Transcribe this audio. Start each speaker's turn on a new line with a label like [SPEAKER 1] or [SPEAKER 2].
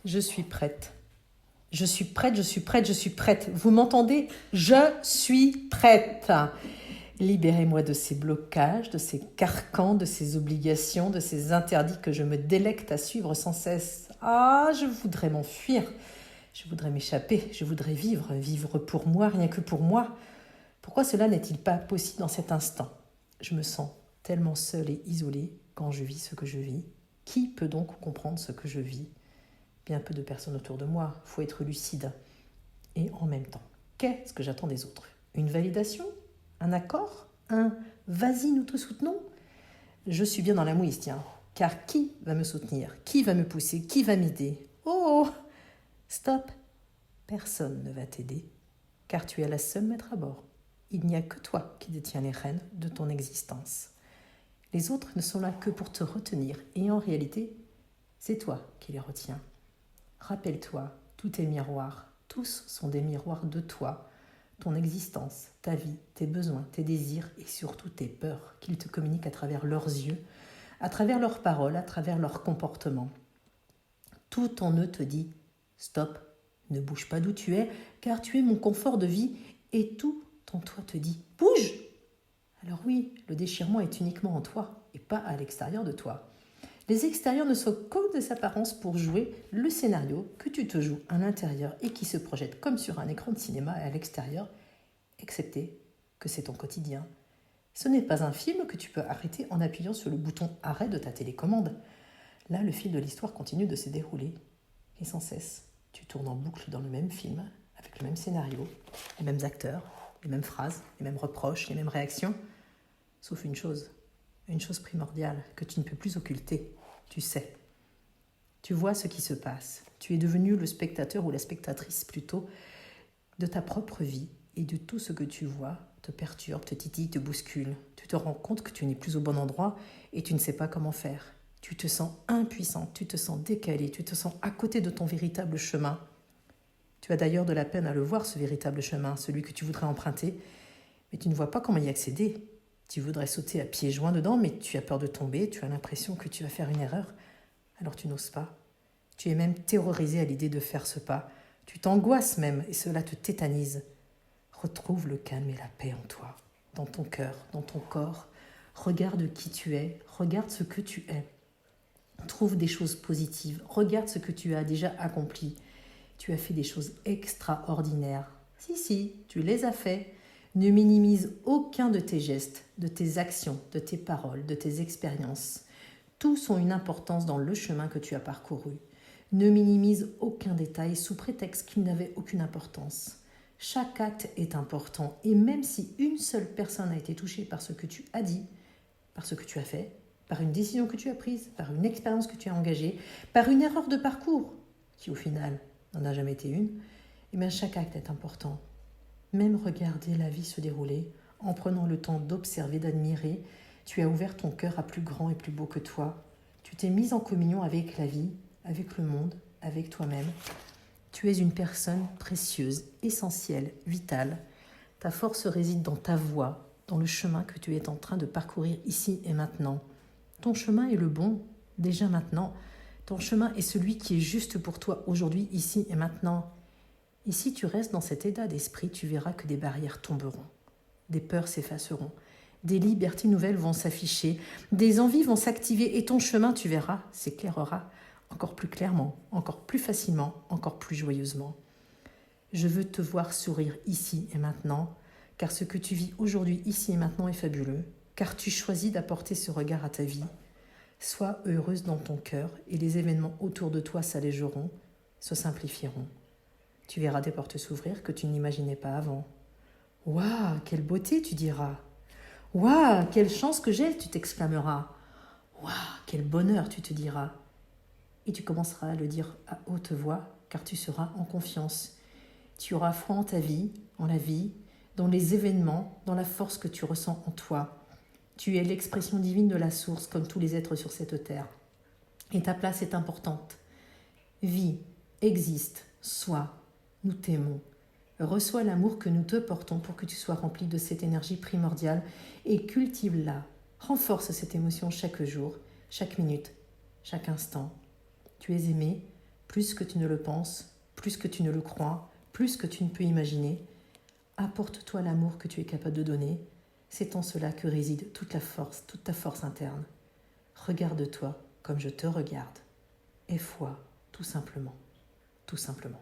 [SPEAKER 1] Je suis prête. Je suis prête, je suis prête, je suis prête. Vous m'entendez? Je suis prête. Libérez-moi de ces blocages, de ces carcans, de ces obligations, de ces interdits que je me délecte à suivre sans cesse. Ah, je voudrais m'enfuir. Je voudrais m'échapper. Je voudrais vivre. Vivre pour moi, rien que pour moi. Pourquoi cela n'est-il pas possible dans cet instant? Je me sens tellement seule et isolée quand je vis ce que je vis. Qui peut donc comprendre ce que je vis? Bien peu de personnes autour de moi. Il faut être lucide. Et en même temps, qu'est-ce que j'attends des autres? Une validation? Un accord? Un vas-y, nous te soutenons? Je suis bien dans la mouise, tiens. Car qui va me soutenir? Qui va me pousser? Qui va m'aider? Oh! Stop! Personne ne va t'aider, car tu es la seule maître à bord. Il n'y a que toi qui détiens les rênes de ton existence. Les autres ne sont là que pour te retenir, et en réalité, c'est toi qui les retiens. Rappelle-toi, tous tes miroirs, tous sont des miroirs de toi, ton existence, ta vie, tes besoins, tes désirs et surtout tes peurs qu'ils te communiquent à travers leurs yeux, à travers leurs paroles, à travers leurs comportements. Tout en eux te dit « Stop, ne bouge pas d'où tu es, car tu es mon confort de vie. » Et tout en toi te dit « Bouge !» Alors oui, le déchirement est uniquement en toi et pas à l'extérieur de toi. Les extérieurs ne sont que des apparences pour jouer le scénario que tu te joues à l'intérieur et qui se projette comme sur un écran de cinéma à l'extérieur, excepté que c'est ton quotidien. Ce n'est pas un film que tu peux arrêter en appuyant sur le bouton « Arrêt » de ta télécommande. Là, le fil de l'histoire continue de se dérouler. Et sans cesse, tu tournes en boucle dans le même film, avec le même scénario, les mêmes acteurs, les mêmes phrases, les mêmes reproches, les mêmes réactions. Sauf une chose primordiale que tu ne peux plus occulter. Tu sais. Tu vois ce qui se passe. Tu es devenu le spectateur ou la spectatrice plutôt de ta propre vie et de tout ce que tu vois te perturbe, te titille, te bouscule. Tu te rends compte que tu n'es plus au bon endroit et tu ne sais pas comment faire. Tu te sens impuissant, tu te sens décalé, tu te sens à côté de ton véritable chemin. Tu as d'ailleurs de la peine à le voir, ce véritable chemin, celui que tu voudrais emprunter, mais tu ne vois pas comment y accéder. Tu voudrais sauter à pieds joints dedans, mais tu as peur de tomber, tu as l'impression que tu vas faire une erreur, alors tu n'oses pas. Tu es même terrorisé à l'idée de faire ce pas. Tu t'angoisses même, et cela te tétanise. Retrouve le calme et la paix en toi, dans ton cœur, dans ton corps. Regarde qui tu es, regarde ce que tu es. Trouve des choses positives, regarde ce que tu as déjà accompli. Tu as fait des choses extraordinaires. Si, tu les as fait. Ne minimise aucun de tes gestes, de tes actions, de tes paroles, de tes expériences. Tous ont une importance dans le chemin que tu as parcouru. Ne minimise aucun détail sous prétexte qu'il n'avait aucune importance. Chaque acte est important et même si une seule personne a été touchée par ce que tu as dit, par ce que tu as fait, par une décision que tu as prise, par une expérience que tu as engagée, par une erreur de parcours, qui au final n'en a jamais été une, eh bien chaque acte est important. Même regarder la vie se dérouler, en prenant le temps d'observer, d'admirer, tu as ouvert ton cœur à plus grand et plus beau que toi. Tu t'es mise en communion avec la vie, avec le monde, avec toi-même. Tu es une personne précieuse, essentielle, vitale. Ta force réside dans ta voix, dans le chemin que tu es en train de parcourir ici et maintenant. Ton chemin est le bon, déjà maintenant. Ton chemin est celui qui est juste pour toi aujourd'hui, ici et maintenant. Et si tu restes dans cet état d'esprit, tu verras que des barrières tomberont, des peurs s'effaceront, des libertés nouvelles vont s'afficher, des envies vont s'activer et ton chemin, tu verras, s'éclairera encore plus clairement, encore plus facilement, encore plus joyeusement. Je veux te voir sourire ici et maintenant, car ce que tu vis aujourd'hui, ici et maintenant est fabuleux, car tu choisis d'apporter ce regard à ta vie. Sois heureuse dans ton cœur et les événements autour de toi s'allégeront, se simplifieront. Tu verras des portes s'ouvrir que tu n'imaginais pas avant. « Waouh, quelle beauté !» tu diras. « Waouh, quelle chance que j'ai !» tu t'exclameras. « Waouh, quel bonheur !» tu te diras. Et tu commenceras à le dire à haute voix, car tu seras en confiance. Tu auras foi en ta vie, en la vie, dans les événements, dans la force que tu ressens en toi. Tu es l'expression divine de la source, comme tous les êtres sur cette terre. Et ta place est importante. Vis, existe, sois. Nous t'aimons. Reçois l'amour que nous te portons pour que tu sois rempli de cette énergie primordiale et cultive-la. Renforce cette émotion chaque jour, chaque minute, chaque instant. Tu es aimé, plus que tu ne le penses, plus que tu ne le crois, plus que tu ne peux imaginer. Apporte-toi l'amour que tu es capable de donner. C'est en cela que réside toute la force, toute ta force interne. Regarde-toi comme je te regarde. Et foi, tout simplement. Tout simplement.